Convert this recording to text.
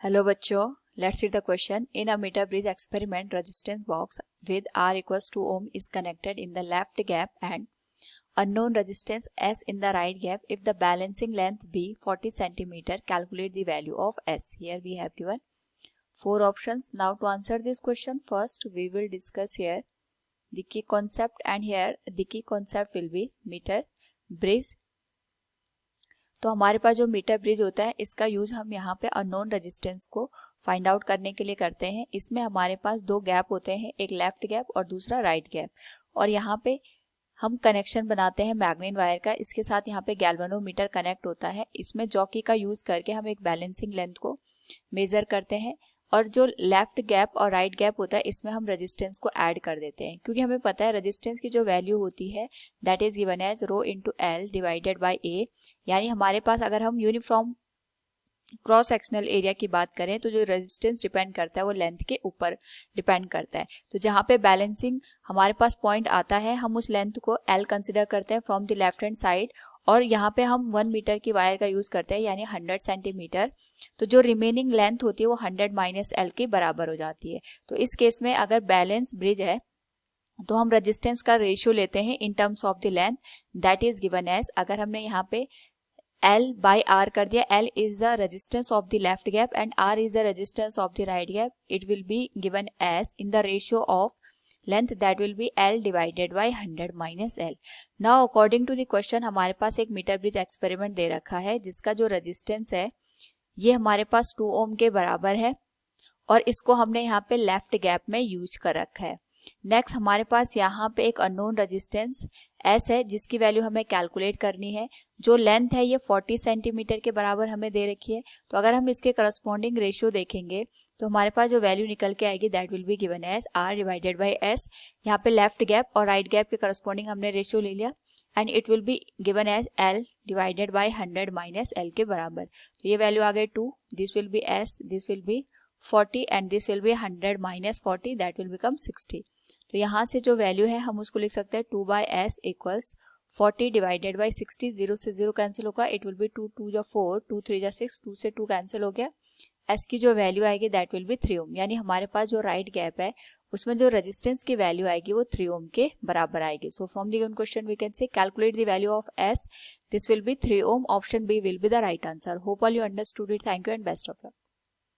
Hello बच्चों, let's see the question. In a meter bridge experiment, resistance box with R equals to ohm is connected in the left gap and unknown resistance S in the right gap. If the balancing length be 40 centimeter, calculate the value of S. Here we have given four options. Now to answer this question, first we will discuss here the key concept, and here the key concept will be meter bridge. तो हमारे पास जो metre bridge होता है इसका use हम यहाँ पे unknown resistance को फाइंड आउट करने के लिए करते हैं. इसमें हमारे पास दो गैप होते हैं, एक लेफ्ट गैप और दूसरा राइट गैप, और यहाँ पे हम कनेक्शन बनाते हैं मैग्नेट वायर का. इसके साथ यहाँ पे गैल्वेनोमीटर कनेक्ट होता है. इसमें जॉकी का यूज करके हम एक बैलेंसिंग लेंथ को मेजर करते हैं, और जो लेफ्ट गैप और राइट गैप होता है इसमें हम रेजिस्टेंस को ऐड कर देते हैं, क्योंकि हमें पता है रेजिस्टेंस की जो वैल्यू होती है that is given as rho into L divided by A. यानी हमारे पास अगर हम यूनिफॉर्म क्रॉस सेक्शनल एरिया की बात करें तो जो रेजिस्टेंस डिपेंड करता है वो लेंथ के ऊपर डिपेंड करता है. तो जहाँ पे बैलेंसिंग हमारे पास पॉइंट आता है हम उस लेंथ को एल कंसिडर करते हैं from the left hand side, और यहाँ पे हम 1 मीटर की वायर का यूज करते हैं यानी 100 सेंटीमीटर. तो जो रिमेनिंग लेंथ होती है वो 100 माइनस एल के बराबर हो जाती है. तो इस केस में अगर बैलेंस ब्रिज है तो हम रेजिस्टेंस का रेशियो लेते हैं in terms of the length, that is given as, अगर हमने यहाँ पे L by R कर दिया, L is the resistance of the left gap and R is the resistance of the right gap, it will be given as in the ratio of length that will be L divided by 100 minus L. Now according to the question हमारे पास एक metre bridge experiment दे रखा है जिसका जो resistance है ये हमारे पास 2 ओम के बराबर है, और इसको हमने यहाँ पे लेफ्ट गैप में यूज कर रखा है. नेक्स्ट हमारे पास यहाँ पे एक अननोन रेजिस्टेंस S है जिसकी वैल्यू हमें कैलकुलेट करनी है. जो लेंथ है ये 40 सेंटीमीटर के बराबर हमें दे रखी है. तो अगर हम इसके करस्पॉन्डिंग रेशियो देखेंगे तो हमारे पास जो वैल्यू निकल के आएगी that will be given as R divided by S. यहाँ पे लेफ्ट गैप और राइट गैप के करस्पॉन्डिंग हमने रेशियो ले लिया and it will be given as L divided by 100 minus L के बराबर. तो ये वैल्यू आ गई 2, this will be S, this will be 40 and this will be 100 minus 40, that will become 60. तो यहाँ से जो वैल्यू है हम उसको लिख सकते हैं 2 by S equals 40 divided by 60. 0 से 0 कैंसिल होगा, इट विल बी 2 2 जा 4, 2 3 जा 6, 2 से 2 कैंसिल हो गया. एस की जो वैल्यू आएगी दैट विल बी 3 ओम. यानी हमारे पास जो राइट गैप है उसमें जो रेजिस्टेंस की वैल्यू आएगी वो 3 ओम के बराबर आएगी. So from the given question we can say calculate the value of S, this will be 3 ohm. Option B will be the right answer. Hope all you understood it. Thank you and best of luck.